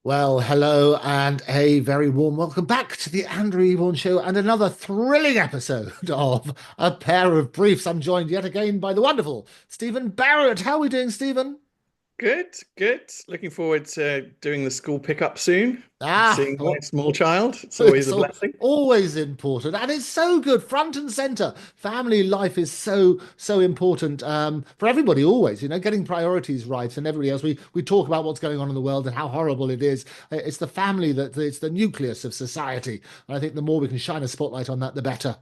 Well, hello and a very warm welcome back to the Andrew Eborn Show and another thrilling episode of A Pair of Briefs. I'm joined yet again by the wonderful Stephen Barrett. How are we doing, Stephen? Good, good. Looking forward to doing the school pickup soon. Ah, Seeing my well, small child. It's always it's a blessing. always important, and it's so good, front and center. Family life is so important for everybody. Always, getting priorities right, and everybody else. We talk about what's going on in the world and how horrible it is. It's the family it's the nucleus of society, and I think the more we can shine a spotlight on that, the better.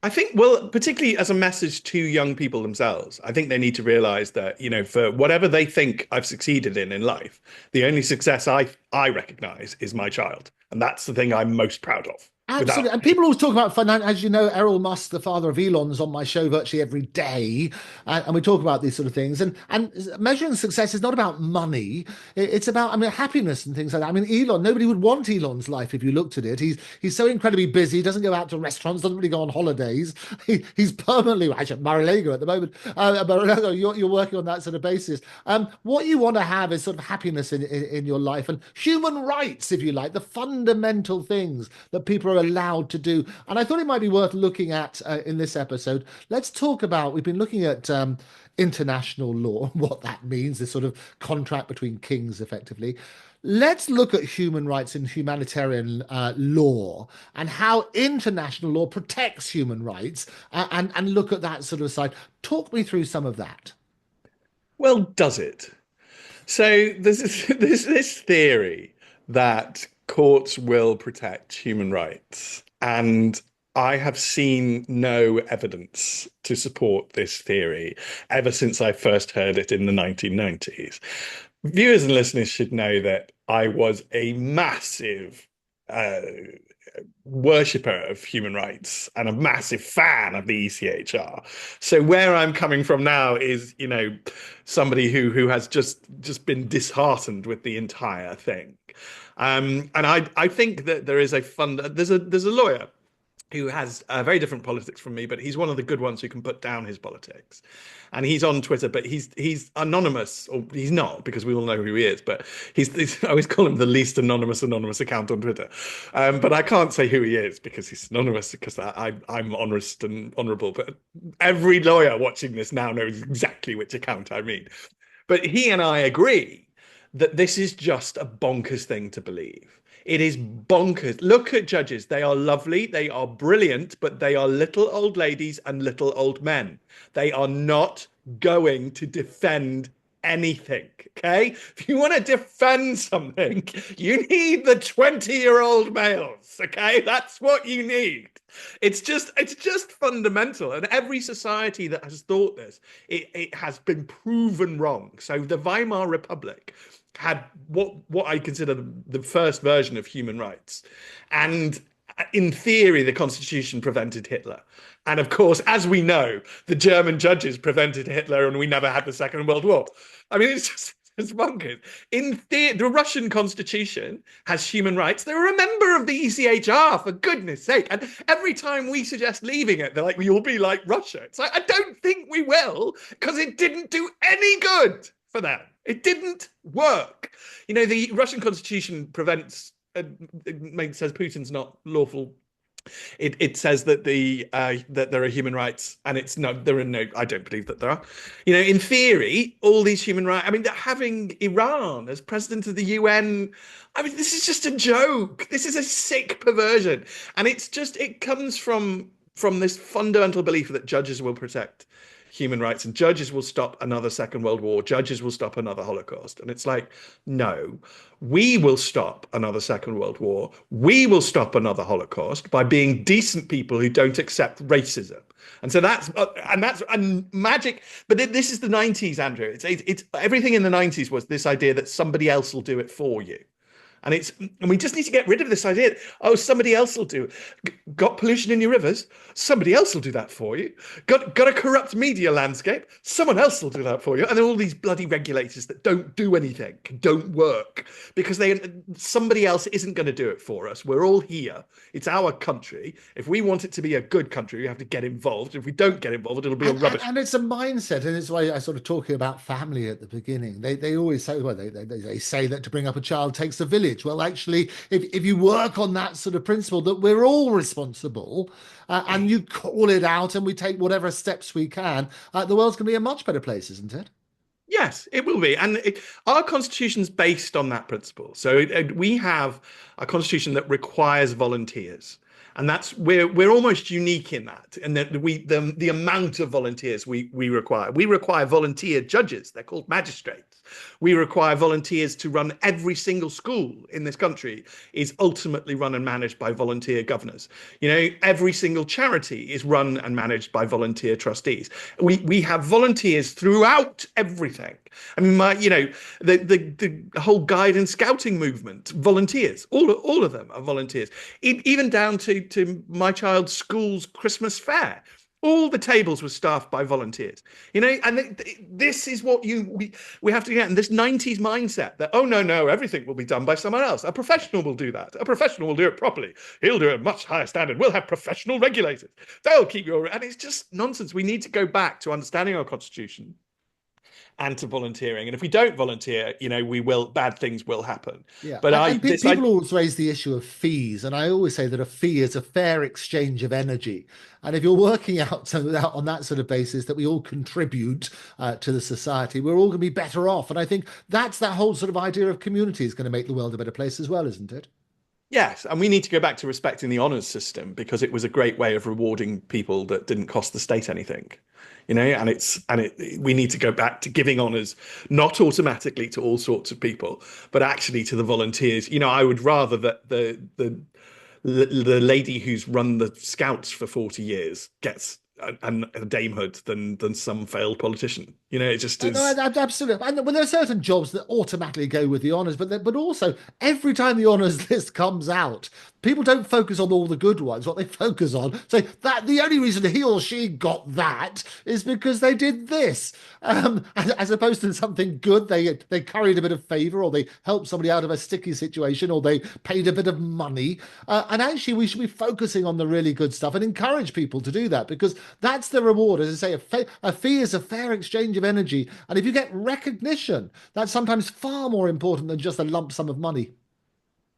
I think, well, particularly as a message to young people themselves, I think they need to realize that, for whatever they think I've succeeded in life, the only success I recognize is my child. And that's the thing I'm most proud of, without Absolutely. And people always talk about finance. As you know, Errol Musk, the father of Elon, is on my show virtually every day. And we talk about these sort of things. And measuring success is not about money. It's about, happiness and things like that. I mean, Elon, nobody would want Elon's life if you looked at it. He's so incredibly busy. He doesn't go out to restaurants, doesn't really go on holidays. He's permanently, well, actually, at Mar-a-Lago at the moment. Mar-a-Lago, you're working on that sort of basis. What you want to have is sort of happiness in your life and human rights, if you like, the fundamental things that people are allowed to do. And I thought it might be worth looking at in this episode. Let's talk about, we've been looking at international law, what that means, this sort of contract between kings, effectively. Let's look at human rights and humanitarian law and how international law protects human rights and look at that sort of side. Talk me through some of that. well, does it? So there's this theory that courts will protect human rights, and I have seen no evidence to support this theory ever since I first heard it in the 1990s. Viewers and listeners should know that I was a massive uh, worshipper of human rights and a massive fan of the ECHR. So where I'm coming from now is, somebody who has just been disheartened with the entire thing. And I think that there is a fund. There's a lawyer who has very different politics from me, but he's one of the good ones who can put down his politics. And he's on Twitter, but he's anonymous, or he's not, because we all know who he is. But I always call him the least anonymous account on Twitter. But I can't say who he is because he's anonymous, because I'm honest and honourable. But every lawyer watching this now knows exactly which account I mean. But he and I agree that this is just a bonkers thing to believe. It is bonkers. Look at judges. They are lovely. They are brilliant, but they are little old ladies and little old men. They are not going to defend anything. Okay. If you want to defend something, you need the 20-year-old males. Okay. That's what you need. It's just fundamental. And every society that has thought this, it has been proven wrong. So the Weimar Republic had what I consider the first version of human rights. And in theory, the Constitution prevented Hitler. And of course, as we know, the German judges prevented Hitler and we never had the Second World War. I mean, it's bonkers. In theory, the Russian Constitution has human rights. They're a member of the ECHR, for goodness sake. And every time we suggest leaving it, they're like, "You'll be like Russia." It's like, I don't think we will, because it didn't do any good for them. It didn't work. The Russian Constitution prevents, it says Putin's not lawful. It says that that there are human rights, and it's no, there are no. I don't believe that there are. In theory, all these human rights. I mean, having Iran as president of the UN. I mean, this is just a joke. This is a sick perversion, and it comes from this fundamental belief that judges will protect human rights and judges will stop another Second World War, judges will stop another Holocaust. And it's like, no, we will stop another Second World War. We will stop another Holocaust by being decent people who don't accept racism. And so that's magic. But this is the 90s, Andrew. It's everything in the 90s was this idea that somebody else will do it for you. And we just need to get rid of this idea. Oh, somebody else will do it. Got pollution in your rivers? Somebody else will do that for you. Got a corrupt media landscape? Someone else will do that for you. And then all these bloody regulators that don't do anything, don't work, because somebody else isn't going to do it for us. We're all here. It's our country. If we want it to be a good country, we have to get involved. If we don't get involved, it'll be a rubbish. And it's a mindset, and it's why I sort of talking about family at the beginning. They always say, well, they say that to bring up a child takes a village. message. Well, actually, if you work on that sort of principle that we're all responsible, and you call it out and we take whatever steps we can, the world's going to be a much better place, isn't it? Yes, it will be. And our constitution's based on that principle. So we have a constitution that requires volunteers. And that's we're almost unique in that, and that the amount of volunteers we require. We require volunteer judges. They're called magistrates. We require volunteers to run every single school in this country is ultimately run and managed by volunteer governors. You know, every single charity is run and managed by volunteer trustees. We have volunteers throughout everything. I mean, the whole guide and scouting movement, volunteers, all of them are volunteers. Even down to my child's school's Christmas fair. All the tables were staffed by volunteers, you know, and this is what we have to get. And this 90s mindset that, oh, no, everything will be done by someone else. A professional will do that. A professional will do it properly. He'll do it at a much higher standard. We'll have professional regulators. They'll keep your, and it's just nonsense. We need to go back to understanding our constitution and to volunteering. And if we don't volunteer, you know, bad things will happen. Yeah, But people always raise the issue of fees, and I always say that a fee is a fair exchange of energy. And if you're working out on that sort of basis that we all contribute to the society, we're all going to be better off. And I think that's that whole sort of idea of community is going to make the world a better place as well, isn't it? Yes, and we need to go back to respecting the honours system because it was a great way of rewarding people that didn't cost the state anything, you know. And we need to go back to giving honours not automatically to all sorts of people, but actually to the volunteers. You know, I would rather that the lady who's run the Scouts for 40 years gets a damehood than some failed politician. You know, it just is. No, absolutely. And well, there are certain jobs that automatically go with the honours, but also every time the honours list comes out, people don't focus on all the good ones. What they focus on, so that the only reason he or she got that is because they did this, as opposed to something good. They curried a bit of favour, or they helped somebody out of a sticky situation, or they paid a bit of money. And actually, we should be focusing on the really good stuff and encourage people to do that because that's the reward. As I say, a fee is a fair exchange of energy. And if you get recognition, that's sometimes far more important than just a lump sum of money.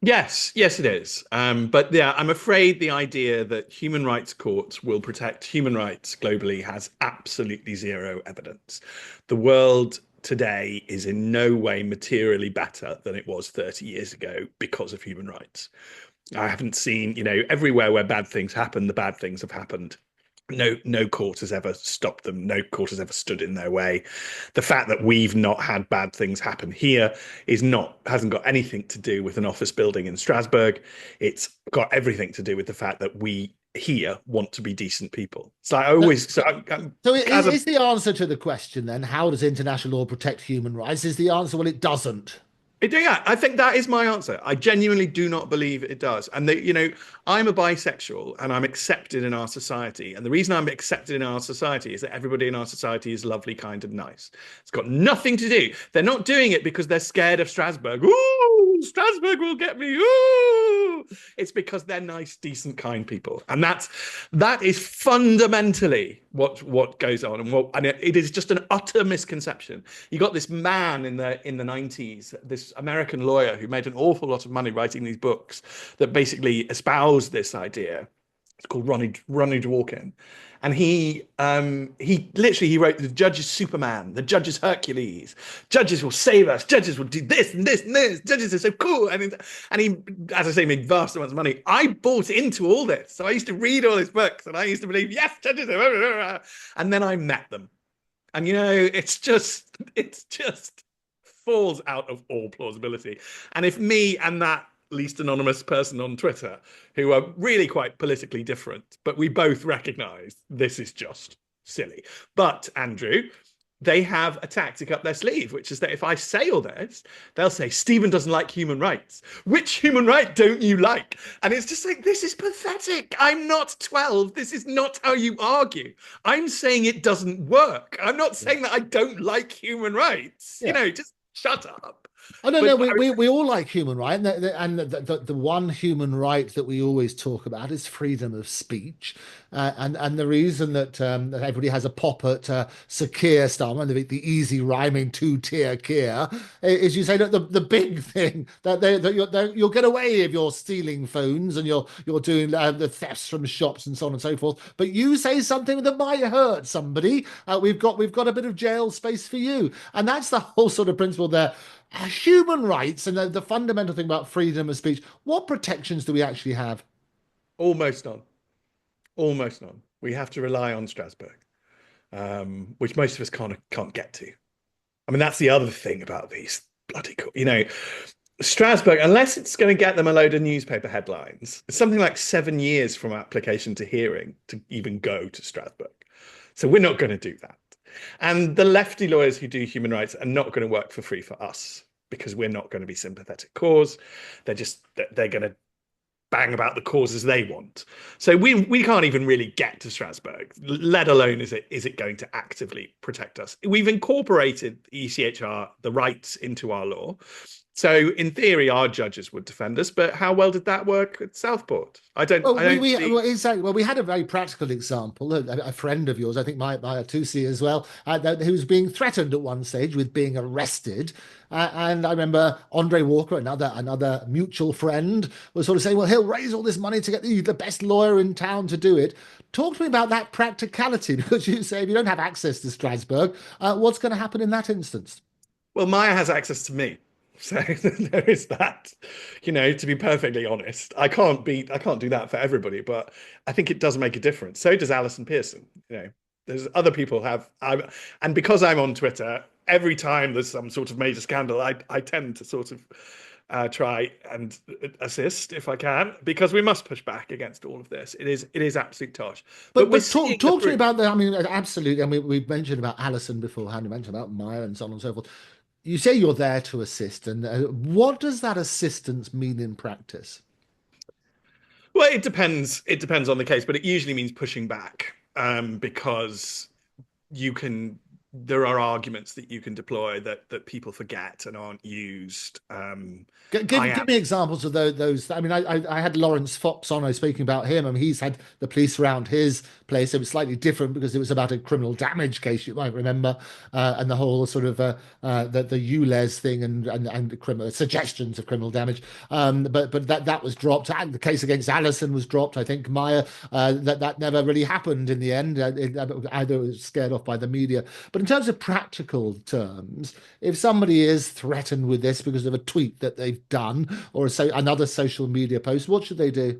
Yes, it is. But yeah, I'm afraid the idea that human rights courts will protect human rights globally has absolutely zero evidence. The world today is in no way materially better than it was 30 years ago because of human rights. I haven't seen, you know, everywhere where bad things happen, the bad things have happened. No court has ever stopped them. No court has ever stood in their way. The fact that we've not had bad things happen here hasn't got anything to do with an office building in Strasbourg. It's got everything to do with the fact that we here want to be decent people. So I always is the answer to the question then, how does international law protect human rights? Is the answer, well, it doesn't. Yeah, I think that is my answer. I genuinely do not believe it does. And you know, I'm a bisexual and I'm accepted in our society. And the reason I'm accepted in our society is that everybody in our society is lovely, kind, and nice. It's got nothing to do. They're not doing it because they're scared of Strasbourg. Ooh, Strasbourg will get me. Ooh. It's because they're nice, decent, kind people. And that is fundamentally what goes on, and it is just an utter misconception. You got this man in the 90s, this American lawyer who made an awful lot of money writing these books that basically espoused this idea. It's called Ronnie Dworkin, and he wrote the judge is Superman, the judge is Hercules, judges will save us, judges will do this and this and this, judges are so cool, and he, as I say, made vast amounts of money. I bought into all this, so I used to read all his books, and I used to believe yes, judges are, and then I met them, and you know, it's just falls out of all plausibility. And if me and that least anonymous person on Twitter, who are really quite politically different, but we both recognize this is just silly. But Andrew, they have a tactic up their sleeve, which is that if I say all this, they'll say, Stephen doesn't like human rights. Which human right don't you like? And it's just like, this is pathetic. I'm not 12. This is not how you argue. I'm saying it doesn't work. I'm not saying that I don't like human rights. Yeah. You know, just shut up. Oh no, But no, we all like human right, and the one human right that we always talk about is freedom of speech, and the reason that everybody has a pop at Sir Keir Starmer, the easy rhyming two-tier Keir, is you say that the big thing that you'll get away if you're stealing phones and you're doing the thefts from shops and so on and so forth, but you say something that might hurt somebody, we've got a bit of jail space for you, and that's the whole sort of principle there. Human rights and the fundamental thing about freedom of speech, what protections do we actually have? almost none, almost none. We have to rely on Strasbourg, which most of us can't get to. I mean, that's the other thing about these bloody, Strasbourg, unless it's going to get them a load of newspaper headlines, it's something like 7 years from application to hearing to even go to Strasbourg. So we're not going to do that. And the lefty lawyers who do human rights are not going to work for free for us because we're not going to be sympathetic cause. They're going to bang about the causes they want. So we can't even really get to Strasbourg, let alone is it going to actively protect us. We've incorporated ECHR, the rights, into our law. So in theory, our judges would defend us, but how well did that work at Southport? I don't see. Well, exactly. Well, we had a very practical example. A friend of yours, I think my Tusi as well, who was being threatened at one stage with being arrested. And I remember Andre Walker, another mutual friend, was sort of saying, "Well, he'll raise all this money to get the best lawyer in town to do it." Talk to me about that practicality, because you say if you don't have access to Strasbourg, what's going to happen in that instance? Well, Maya has access to me. So there is that. To be perfectly honest, I can't do that for everybody, but I think it does make a difference. So does Alison Pearson. There's other people and because I'm on Twitter, every time there's some sort of major scandal, I tend to sort of try and assist if I can, because we must push back against all of this. It is absolute tosh. But we're But seeing the talk to me fruit. about that. I mean, absolutely. I mean, we've mentioned about Alison beforehand. You mentioned about Maya and so on and so forth. You say you're there to assist, and what does that assistance mean in practice? Well, it depends. It depends on the case, but it usually means pushing back, because you can. There are arguments that you can deploy that people forget and aren't used. I Give am. me examples of those. I mean, I had Lawrence Fox on. I was speaking about him. I mean, he's had the police around his place. It was slightly different because it was about a criminal damage case, you might remember, and the whole sort of the ULEZ thing and criminal suggestions of criminal damage. But that was dropped. And the case against Allison was dropped. I think Maya, that never really happened in the end. Either it was scared off by the media. But in terms of practical terms, if somebody is threatened with this because of a tweet that they've done or another social media post, what should they do?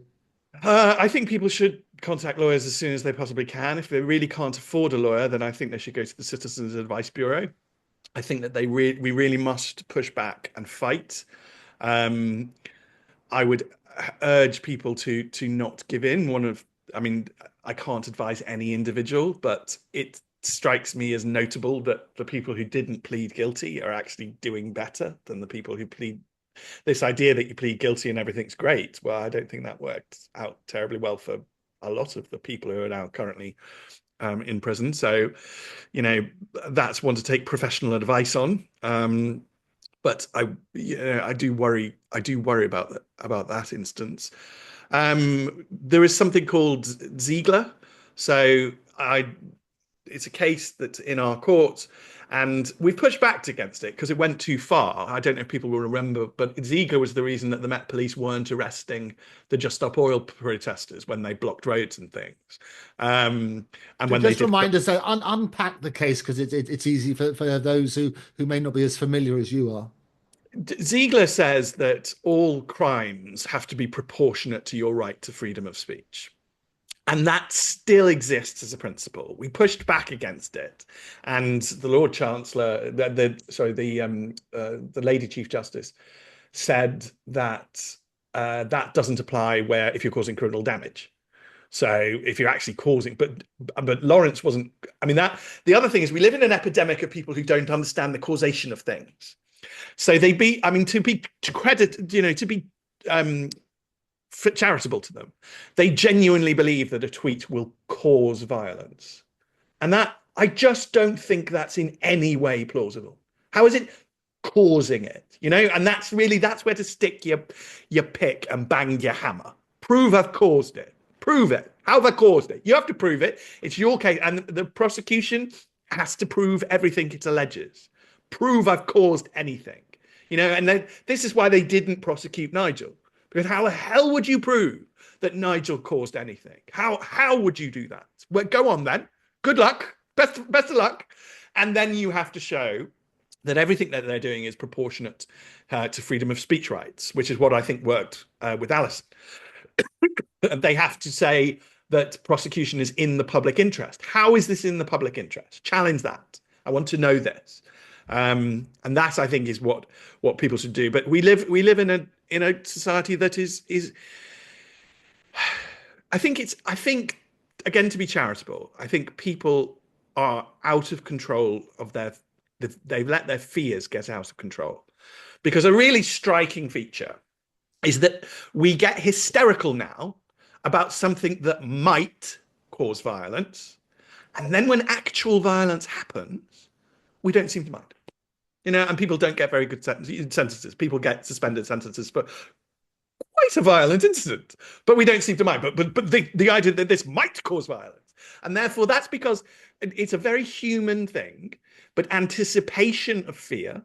I think people should contact lawyers as soon as they possibly can. If they really can't afford a lawyer, then I think they should go to the Citizens Advice Bureau. I think that we really must push back and fight. Um, I would urge people to not give in. I mean, I can't advise any individual, but it strikes me as notable that the people who didn't plead guilty are actually doing better than the people who plead. This idea that you plead guilty and everything's great. Well, I don't think that worked out terribly well for a lot of the people who are now currently in prison. So, you know, that's one to take professional advice on. But I do worry. I do worry about that instance. There is something called Ziegler. So it's a case that's in our court, and we've pushed back against it because it went too far. I don't know if people will remember, but Ziegler was the reason that the Met Police weren't arresting the Just Stop Oil protesters when they blocked roads and things, and when they Just did. remind us, unpack the case because it's easy for those who may not be as familiar as you are. Ziegler says that all crimes have to be proportionate to your right to freedom of speech. And that still exists as a principle. We pushed back against it, and the Lord Chancellor, the Lady Chief Justice, said that that doesn't apply where if you're causing criminal damage. So if you're actually causing, but Lawrence wasn't. I mean that the other thing is we live in an epidemic of people who don't understand the causation of things. So I mean, to credit, to be um, charitable to them. They genuinely believe that a tweet will cause violence. And that I just don't think that's in any way plausible. How is it causing it, and that's where to stick your pick and bang your hammer. Prove I've caused it. Prove it. How have I caused it? You have to prove it. It's your case, and the prosecution has to prove everything it alleges. Prove I've caused anything, and then this is why they didn't prosecute Nigel, because how the hell would you prove that Nigel caused anything? How would you do that? Well, go on then. Good luck. Best of luck. And then you have to show that everything that they're doing is proportionate to freedom of speech rights, which is what I think worked with Alison. They have to say that prosecution is in the public interest. How is this in the public interest? Challenge that. I want to know this. And that, I think, is what people should do. But we live in a society that is I think again, to be charitable, I think people are out of control of they've let their fears get out of control. Because a really striking feature is that we get hysterical now about something that might cause violence. And then when actual violence happens, we don't seem to mind. And people don't get very good sentences. People get suspended sentences for quite a violent incident, but we don't seem to mind. But the idea that this might cause violence, and therefore that's because it's a very human thing. But anticipation of fear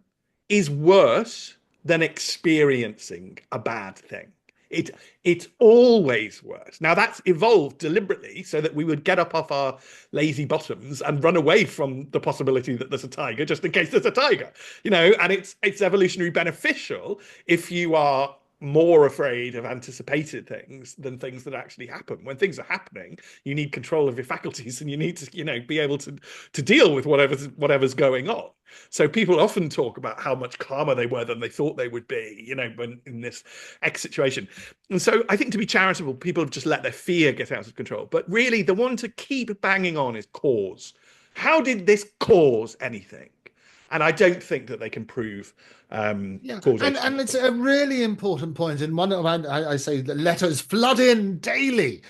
is worse than experiencing a bad thing. It's always worse. Now that's evolved deliberately so that we would get up off our lazy bottoms and run away from the possibility that there's a tiger, just in case there's a tiger, and it's evolutionary beneficial if you are more afraid of anticipated things than things that actually happen. When things are happening, you need control of your faculties, and you need to, be able to deal with whatever's going on. So people often talk about how much calmer they were than they thought they would be, when in this X situation. And so I think, to be charitable, people have just let their fear get out of control. But really, the one to keep banging on is cause. How did this cause anything? And I don't think that they can prove causation. And it's a really important point. And I say the letters flood in daily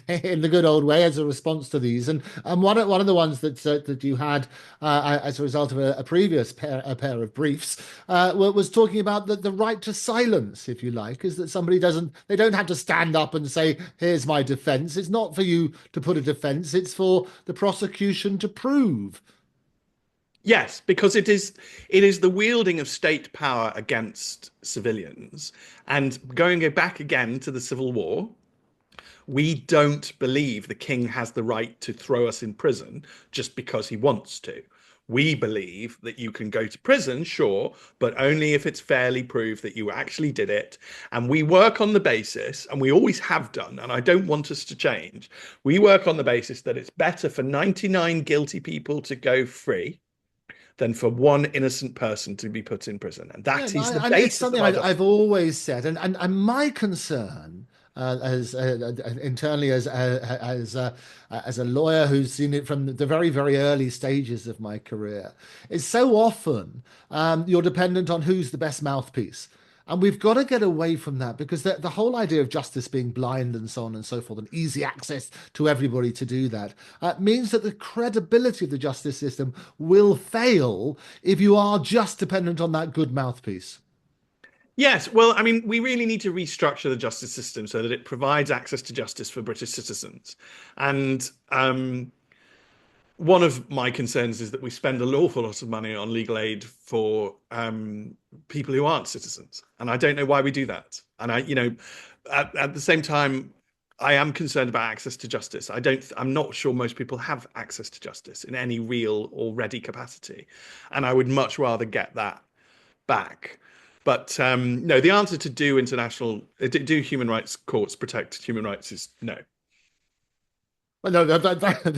in the good old way as a response to these. And one of the ones that you had as a result of a previous pair of briefs was talking about the right to silence, if you like, is that they don't have to stand up and say, here's my defense. It's not for you to put a defense. It's for the prosecution to prove. Yes, because it is the wielding of state power against civilians. And going back again to the Civil War, we don't believe the king has the right to throw us in prison just because he wants to. We believe that you can go to prison, sure, but only if it's fairly proved that you actually did it. And we work on the basis, and we always have done, and I don't want us to change. We work on the basis that it's better for 99 guilty people to go free than for one innocent person to be put in prison. And that is the basis. It's something I've always said. And my concern, as internally as a lawyer who's seen it from the very, very early stages of my career, is so often you're dependent on who's the best mouthpiece. And we've got to get away from that, because the whole idea of justice being blind and so on and so forth, and easy access to everybody to do that, means that the credibility of the justice system will fail if you are just dependent on that good mouthpiece. Yes, well, I mean, we really need to restructure the justice system so that it provides access to justice for British citizens. And one of my concerns is that we spend an awful lot of money on legal aid for people who aren't citizens, and I don't know why we do that. And at the same time, I am concerned about access to justice. I'm not sure most people have access to justice in any real or ready capacity, and I would much rather get that back. But no, the answer to do human rights courts protect human rights is no. Well, no,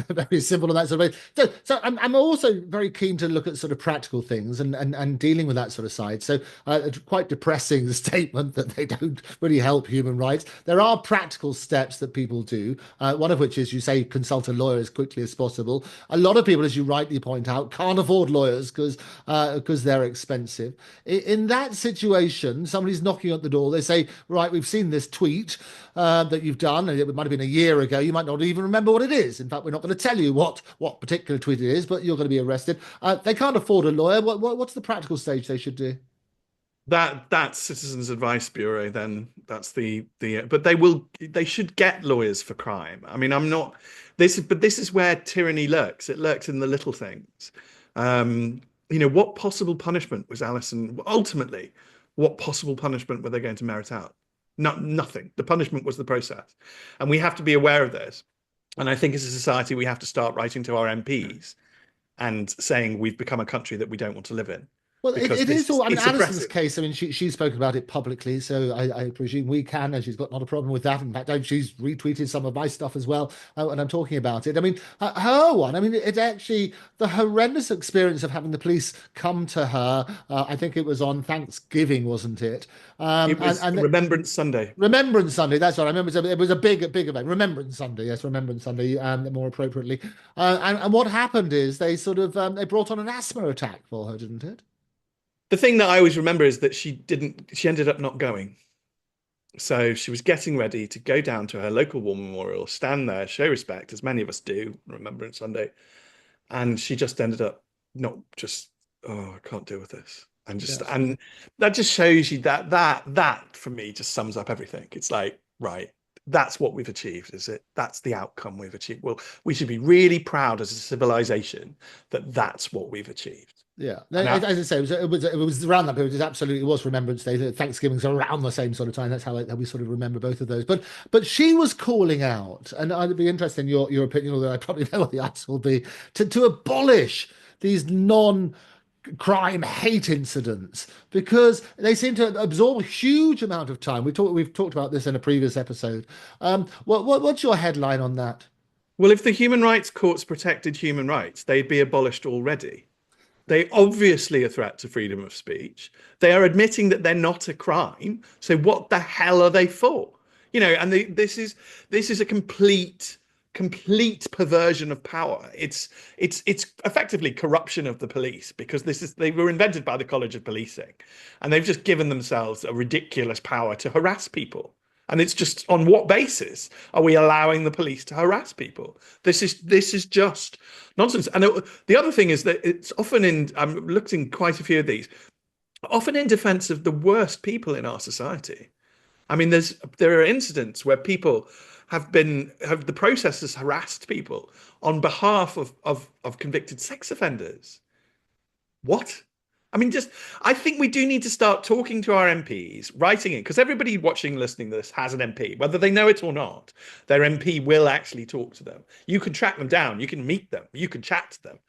very simple on that sort of way. So I'm also very keen to look at sort of practical things and dealing with that sort of side. So quite depressing statement that they don't really help human rights. There are practical steps that people do. One of which is, you say, consult a lawyer as quickly as possible. A lot of people, as you rightly point out, can't afford lawyers because they're expensive. In that situation, somebody's knocking at the door. They say, right, we've seen this tweet that you've done, and it might have been a year ago. You might not even remember what what it is. In fact, we're not going to tell you what particular tweet it is, but you're going to be arrested. They can't afford a lawyer. What's the practical stage they should do? That's Citizens Advice Bureau, then that's the but they should get lawyers for crime. I mean, I'm not this is where tyranny lurks. It lurks in the little things. Um, what possible punishment was Alison ultimately? What possible punishment were they going to merit out? Nothing. The punishment was the process, and we have to be aware of this. And I think as a society, we have to start writing to our MPs and saying we've become a country that we don't want to live in Well, because it is all. I mean, it's Alison's oppressive. case. I mean, she's spoken about it publicly, so I presume we can, and she's got not a problem with that. In fact, she's retweeted some of my stuff as well when I'm talking about it. I mean, her one. I mean, it actually the horrendous experience of having the police come to her. I think it was on Thanksgiving, wasn't it? It And was Remembrance Sunday. Remembrance Sunday. That's right. I remember it was a big event. Remembrance Sunday. Yes, Remembrance Sunday. More appropriately. And what happened is they sort of they brought on an asthma attack for her, didn't it? The thing that I always remember is that she ended up not going. So she was getting ready to go down to her local war memorial, stand there, show respect, as many of us do, Remembrance Sunday. And she just ended up not just, oh, I can't deal with this. Yes. And that just shows you that for me just sums up everything. It's like, right, that's what we've achieved, is it? That's the outcome we've achieved. Well, we should be really proud as a civilization that that's what we've achieved. Yeah, And as I say, it was around that period. It absolutely was Remembrance Day. Thanksgiving's around the same sort of time. That's how we sort of remember both of those. But she was calling out, and I'd be interested in your opinion, although I probably know what the answer will be, to abolish these non-crime hate incidents because they seem to absorb a huge amount of time. We've talked about this in a previous episode. What's your headline on that? well, if the human rights courts protected human rights, they'd be abolished already. They obviously a threat to freedom of speech. They are admitting that they're not a crime. So what the hell are they for? And this is a complete perversion of power. It's effectively corruption of the police because they were invented by the College of Policing, and they've just given themselves a ridiculous power to harass people. And it's just on what basis are we allowing the police to harass people? This is just nonsense. And the other thing is that it's often I'm looked in quite a few of these, often in defense of the worst people in our society. I mean, there are incidents where people have the process has harassed people on behalf of convicted sex offenders. What? I mean, I think we do need to start talking to our MPs, writing in, because everybody watching, listening to this has an MP, whether they know it or not. Their MP will actually talk to them. You can track them down. You can meet them. You can chat to them.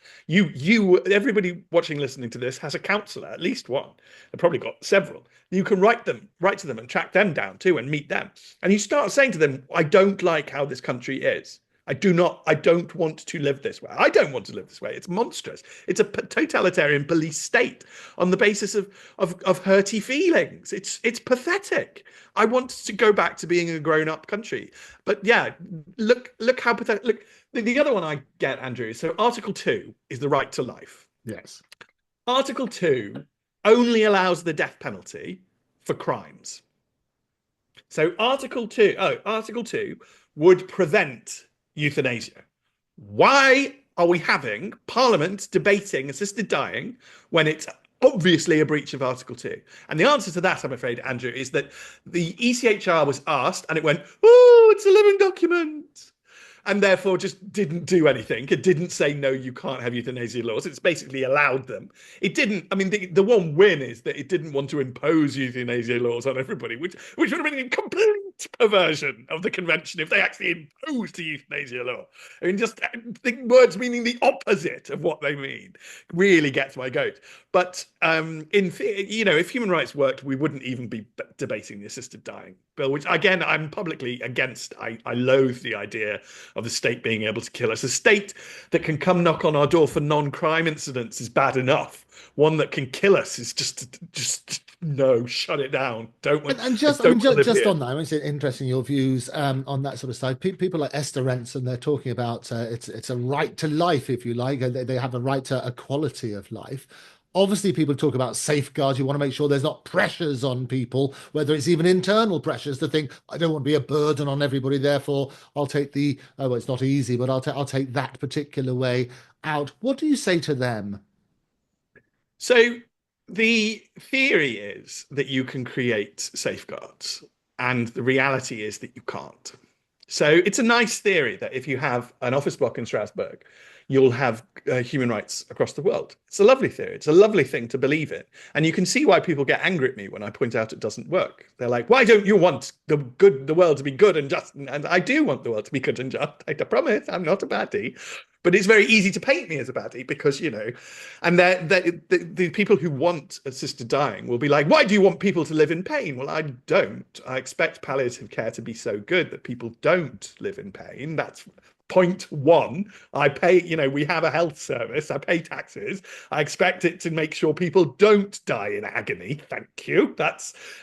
Everybody watching, listening to this has a counsellor, at least one. They've probably got several. You can write to them and track them down too and meet them. And you start saying to them, I don't like how this country is. I don't want to live this way. I don't want to live this way. It's monstrous. It's a totalitarian police state on the basis of hurty feelings. It's pathetic. I want to go back to being a grown-up country. But yeah, look how pathetic. Look, the other one I get, Andrew. So Article 2 is the right to life. Yes. Article 2 only allows the death penalty for crimes. So Article 2 would prevent euthanasia. Why are we having Parliament debating assisted dying when it's obviously a breach of Article 2? And the answer to that, I'm afraid, Andrew, is that the ECHR was asked and it went, oh, it's a living document. And therefore just didn't do anything. It didn't say, no, you can't have euthanasia laws. It's basically allowed them. It didn't, I mean, the one win is that it didn't want to impose euthanasia laws on everybody, which would have been a complete perversion of the convention if they actually imposed a euthanasia law. I mean, just the words meaning the opposite of what they mean really gets my goat. But if human rights worked, we wouldn't even be debating the assisted dying bill, which again, I'm publicly against. I loathe the idea of the state being able to kill us. A state that can come knock on our door for non-crime incidents is bad enough. One that can kill us is just no, shut it down. Don't want. And just, I don't mean, want to live just here. on that, it's interesting your views on that sort of side. People like Esther Rantzen, they're talking about it's a right to life, if you like. They have a right to a quality of life. Obviously, people talk about safeguards. You want to make sure there's not pressures on people, whether it's even internal pressures to think, I don't want to be a burden on everybody. Therefore, I'll take well, it's not easy, but I'll take that particular way out. What do you say to them? So the theory is that you can create safeguards, and the reality is that you can't. So it's a nice theory that if you have an office block in Strasbourg, you'll have human rights across the world. It's a lovely theory. It's a lovely thing to believe in. And you can see why people get angry at me when I point out it doesn't work. They're like, why don't you want the world to be good and just? And I do want the world to be good and just. I promise I'm not a baddie. But it's very easy to paint me as a baddie because, and the people who want assisted dying will be like, why do you want people to live in pain? Well, I don't. I expect palliative care to be so good that people don't live in pain. That's point one. I pay, we have a health service. I pay taxes. I expect it to make sure people don't die in agony. Thank you.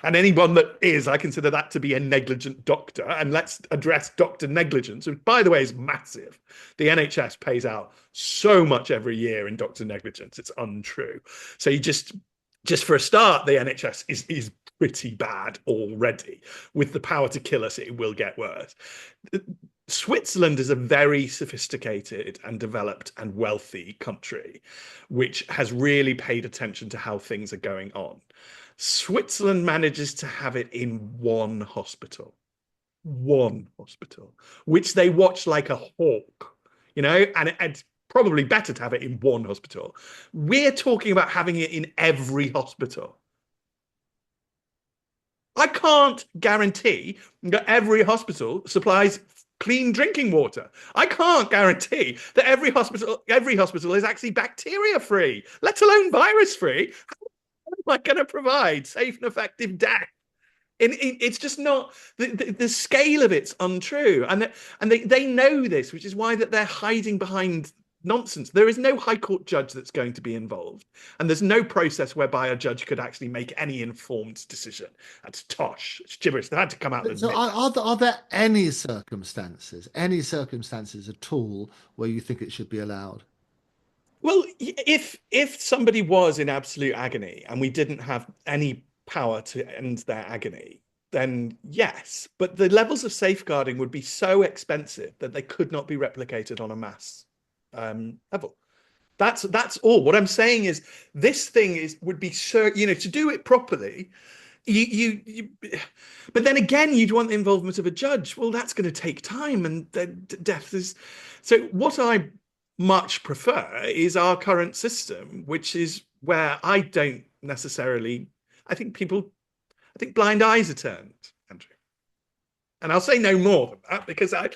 And anyone that is, I consider that to be a negligent doctor. And let's address doctor negligence, which, by the way, is massive. The NHS pays out so much every year in doctor negligence. It's untrue. So you just for a start, the NHS is pretty bad already. With the power to kill us, it will get worse. Switzerland is a very sophisticated and developed and wealthy country, which has really paid attention to how things are going on. Switzerland manages to have it in one hospital, which they watch like a hawk, and it's probably better to have it in one hospital. We're talking about having it in every hospital. I can't guarantee that every hospital supplies clean drinking water. I can't guarantee that every hospital is actually bacteria free, let alone virus free. How am I going to provide safe and effective death? It's just not the scale of it's untrue, and they know this, which is why that they're hiding behind nonsense. There is no High Court judge that's going to be involved, and there's no process whereby a judge could actually make any informed decision. That's tosh. It's gibberish. They had to come out and So, admit. are there any circumstances at all where you think it should be allowed? Well, if somebody was in absolute agony and we didn't have any power to end their agony, then yes. But the levels of safeguarding would be so expensive that they could not be replicated on a mass level. That's all. What I'm saying is this thing would be so, to do it properly. You but then again, you'd want the involvement of a judge. Well, that's going to take time, and death is. So what I much prefer is our current system, which is where I don't necessarily. I think blind eyes are turned, Andrew. And I'll say no more than that because I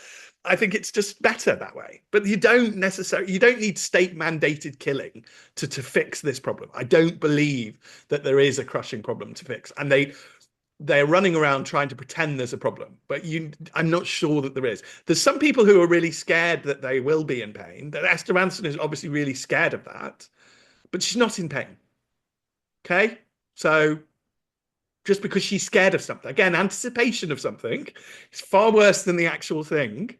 think it's just better that way. But you don't need state mandated killing to fix this problem. I don't believe that there is a crushing problem to fix. And they're running around trying to pretend there's a problem, but I'm not sure that there is. There's some people who are really scared that they will be in pain. That Esther Ranson is obviously really scared of that, but she's not in pain. Okay? So just because she's scared of something. Again, anticipation of something is far worse than the actual thing.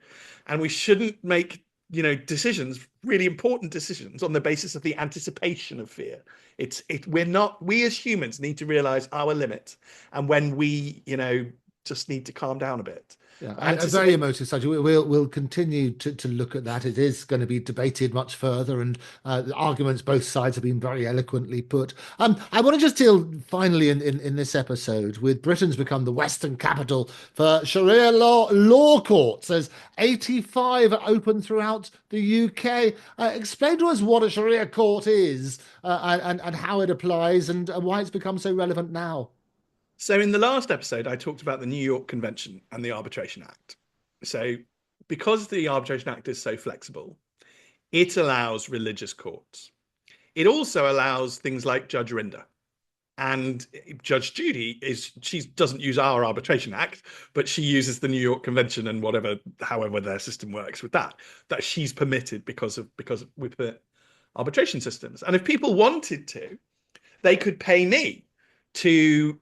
And we shouldn't make, decisions, really important decisions on the basis of the anticipation of fear. We as humans need to realize our limit. And when we, just need to calm down a bit. Yeah, a very emotive subject. We'll continue to look at that. It is going to be debated much further, and the arguments both sides have been very eloquently put. I want to just deal finally in this episode with Britain's become the Western capital for Sharia law courts. There's 85 open throughout the UK. Explain to us what a Sharia court is, and how it applies, and why it's become so relevant now. So in the last episode, I talked about the New York Convention and the Arbitration Act. So because the Arbitration Act is so flexible, it allows religious courts. It also allows things like Judge Rinder. And Judge Judy she doesn't use our Arbitration Act, but she uses the New York Convention and however their system works with that she's permitted because with the arbitration systems. And if people wanted to, they could pay me to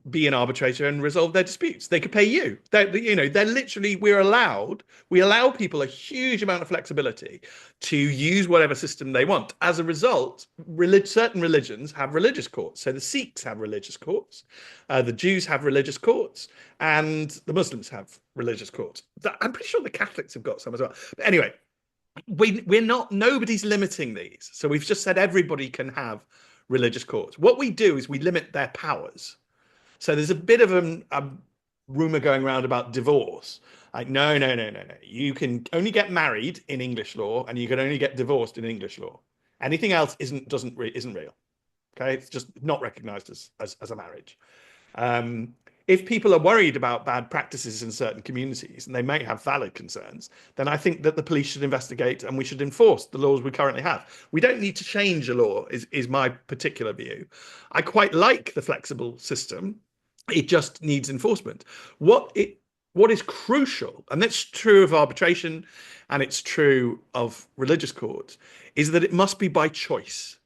be an arbitrator and resolve their disputes. They could pay you. They're literally, we allow people a huge amount of flexibility to use whatever system they want. As a result, certain religions have religious courts. So the Sikhs have religious courts, the Jews have religious courts, and the Muslims have religious courts. I'm pretty sure the Catholics have got some as well. But anyway, we're not, nobody's limiting these. So we've just said everybody can have religious courts. What we do is we limit their powers. So there's a bit of a rumor going around about divorce. Like, no, no, no, no, no. You can only get married in English law, and you can only get divorced in English law. Anything else isn't real. Okay, it's just not recognised as a marriage. Um, if people are worried about bad practices in certain communities, and they may have valid concerns, then I think that the police should investigate and we should enforce the laws we currently have. We don't need to change a law, is my particular view. I quite like the flexible system. It just needs enforcement. What is crucial, and that's true of arbitration and it's true of religious courts, is that it must be by choice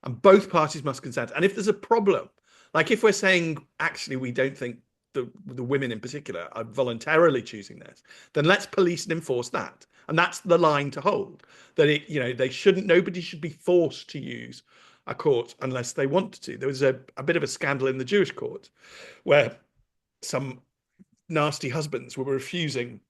and both parties must consent. And if there's a problem, like if we're saying actually we don't think the women in particular are voluntarily choosing this, then let's police and enforce that. And that's the line to hold. That nobody should be forced to use a court unless they want to. There was a bit of a scandal in the Jewish court where some nasty husbands were refusing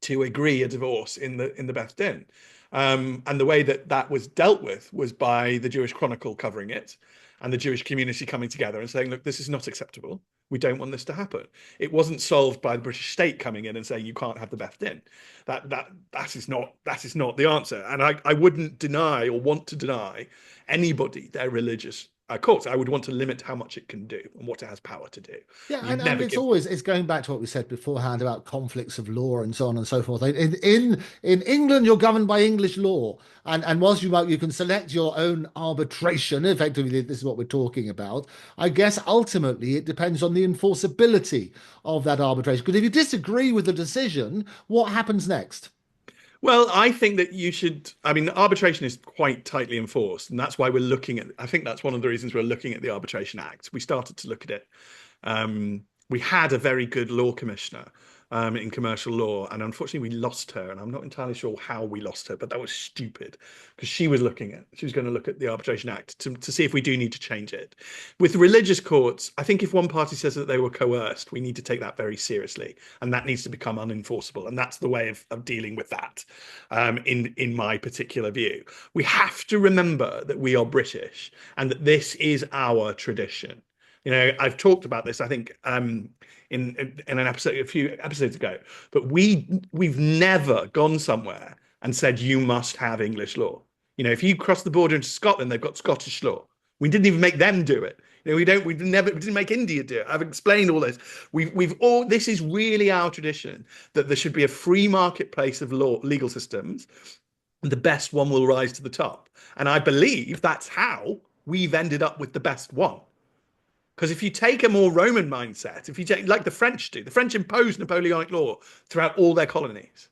to agree a divorce in the Beth Din. And the way that was dealt with was by the Jewish Chronicle covering it and the Jewish community coming together and saying, look, this is not acceptable. We don't want this to happen. It wasn't solved by the British state coming in and saying you can't have the Beth Din. That is not the answer. And I wouldn't deny or want to deny anybody their religious courts. I would want to limit how much it can do and what it has power to do. Yeah, You'd and never it's give. always it's going back to what we said beforehand about conflicts of law and so on and so forth. In England, you're governed by English law, and whilst you can select your own arbitration, effectively this is what we're talking about. I guess ultimately it depends on the enforceability of that arbitration. Because if you disagree with the decision, what happens next? Well, I think that you should. I mean, arbitration is quite tightly enforced, and that's why we're looking at. I think that's one of the reasons we're looking at the Arbitration Act. We started to look at it. We had a very good law commissioner in commercial law, and unfortunately, we lost her. And I'm not entirely sure how we lost her, but that was stupid because she was going to look at the Arbitration Act to see if we do need to change it. With religious courts, I think if one party says that they were coerced, we need to take that very seriously, and that needs to become unenforceable. And that's the way of dealing with that. In my particular view, we have to remember that we are British and that this is our tradition. I've talked about this, I think, in an episode a few episodes ago, but we've never gone somewhere and said you must have English law. If you cross the border into Scotland, they've got Scottish law. We didn't even make them do it. We didn't make India do it. I've explained all this. This is really our tradition, that there should be a free marketplace of legal systems. The best one will rise to the top. And I believe that's how we've ended up with the best one. Because if you take a more Roman mindset, if you take like the French do, the French imposed Napoleonic law throughout all their colonies.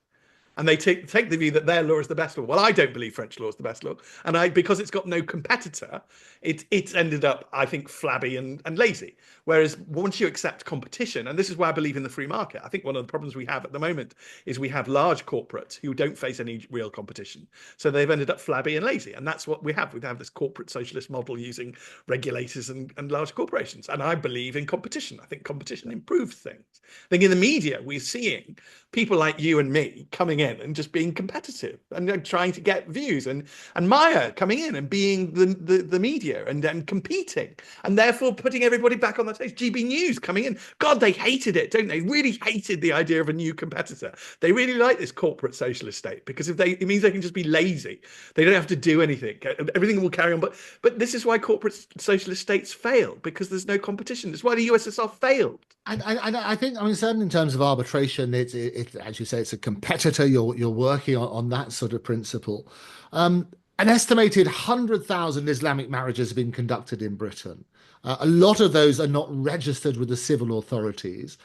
And they take the view that their law is the best law. Well, I don't believe French law is the best law. And because it's got no competitor, it's ended up, I think, flabby and lazy. Whereas once you accept competition, and this is why I believe in the free market, I think one of the problems we have at the moment is we have large corporates who don't face any real competition. So they've ended up flabby and lazy. And that's what we have. We have this corporate socialist model using regulators and large corporations. And I believe in competition. I think competition improves things. I think in the media, we're seeing people like you and me coming in and just being competitive and trying to get views, and Maya coming in and being the media and competing and therefore putting everybody back on the stage. GB News coming in. God, they hated it, don't they? Really hated the idea of a new competitor. They really like this corporate socialist state because it means they can just be lazy. They don't have to do anything. Everything will carry on. But this is why corporate socialist states fail, because there's no competition. It's why the USSR failed. And I think, I mean, certainly in terms of arbitration, it's as you say, it's a competitor. You're working on that sort of principle. An estimated 100,000 Islamic marriages have been conducted in Britain. A lot of those are not registered with the civil authorities.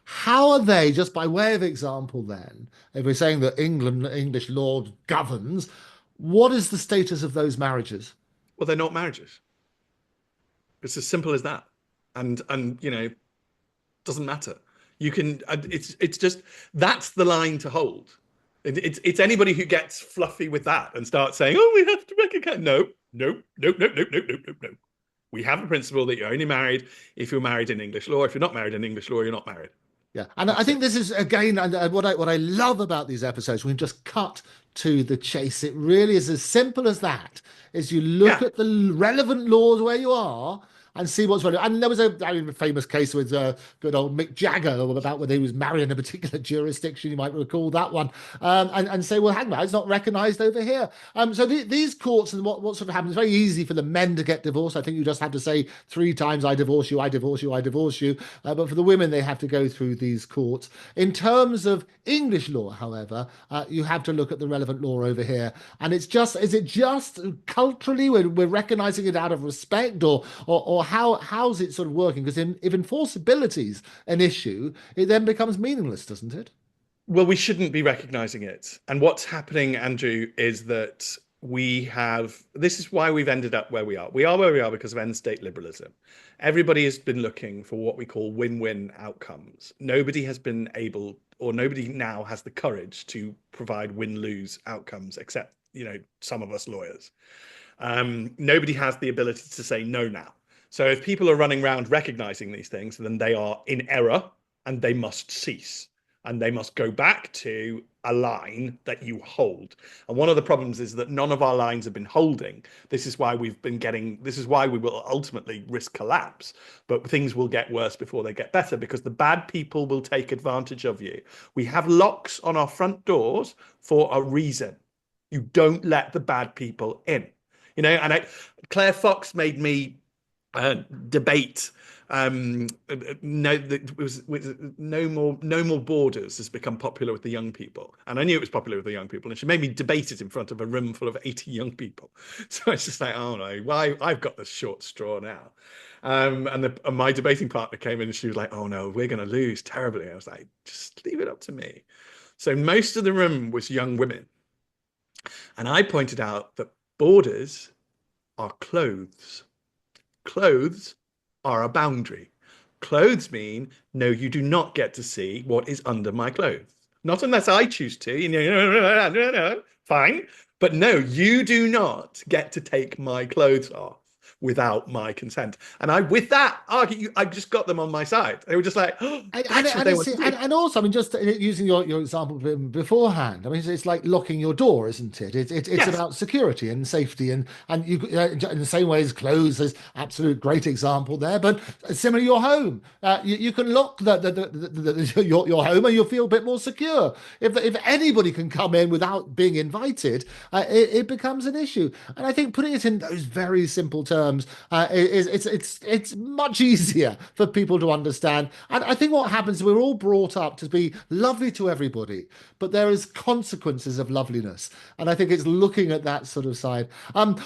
How are they, just by way of example, then, if we're saying that English law governs, what is the status of those marriages? Well, they're not marriages. It's as simple as that. and doesn't matter. You can, it's just, that's the line to hold. It's anybody who gets fluffy with that and starts saying, oh, we have to recognize. No, no, no, no, no, no, no, no, no. We have a principle that you're only married if you're married in English law. If you're not married in English law, you're not married. Yeah, and I That's think it. this is again and what I love about these episodes. We can just cut to the chase. It really is as simple as that. Is you look Yeah. at the relevant laws where you are and see what's relevant. And there was a famous case with good old Mick Jagger about whether he was married in a particular jurisdiction. You might recall that one, and say, well, hang on, it's not recognised over here. So these courts and what sort of happens? It's very easy for the men to get divorced. I think you just have to say three times, "I divorce you, I divorce you, I divorce you." But for the women, they have to go through these courts. In terms of English law, however, you have to look at the relevant law over here. And is it just culturally we're recognizing it out of respect, or how's it sort of working? Because if enforceability is an issue, it then becomes meaningless, doesn't it? Well, we shouldn't be recognizing it. And what's happening, Andrew, is that this is why we've ended up where we are. We are where we are because of end state liberalism. Everybody has been looking for what we call win-win outcomes. Nobody has been able, or nobody now has the courage to provide win-lose outcomes, except, some of us lawyers. Nobody has the ability to say no now. So if people are running around recognizing these things, then they are in error and they must cease. And they must go back to a line that you hold. And one of the problems is that none of our lines have been holding. This is why this is why we will ultimately risk collapse. But things will get worse before they get better because the bad people will take advantage of you. We have locks on our front doors for a reason. You don't let the bad people in. Claire Fox made me debate no that was no more borders has become popular with the young people, and I knew it was popular with the young people, and she made me debate it in front of a room full of 80 young people. So it's just like, oh no, why I've got the short straw now. And my debating partner came in and she was like, oh no, we're going to lose terribly. I was like, just leave it up to me. So most of the room was young women, and I pointed out that borders are clothes. Clothes are a boundary. Clothes mean, no, you do not get to see what is under my clothes. Not unless I choose to. No, fine. But no, you do not get to take my clothes off without my consent. And with that argue, I just got them on my side. They were just like, oh, And, and, that's what and, they it's, want to do. and also, I mean, just using your example beforehand, I mean, it's like locking your door, isn't it? It's Yes. about security and safety, and you in the same way as clothes is absolute great example there. But similarly, your home, you can lock your home, and you'll feel a bit more secure. If anybody can come in without being invited, it becomes an issue. And I think putting it in those very simple terms it's much easier for people to understand. And I think what happens is we're all brought up to be lovely to everybody, but there is consequences of loveliness. And I think it's looking at that sort of side.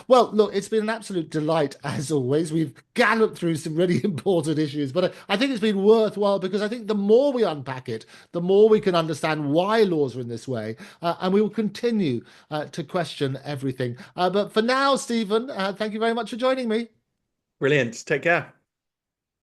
Well, look, it's been an absolute delight as always. We've galloped through some really important issues, but I think it's been worthwhile because I think the more we unpack it, the more we can understand why laws are in this way, and we will continue to question everything. But for now, Stephen, thank you very much for joining me. Brilliant. Take care.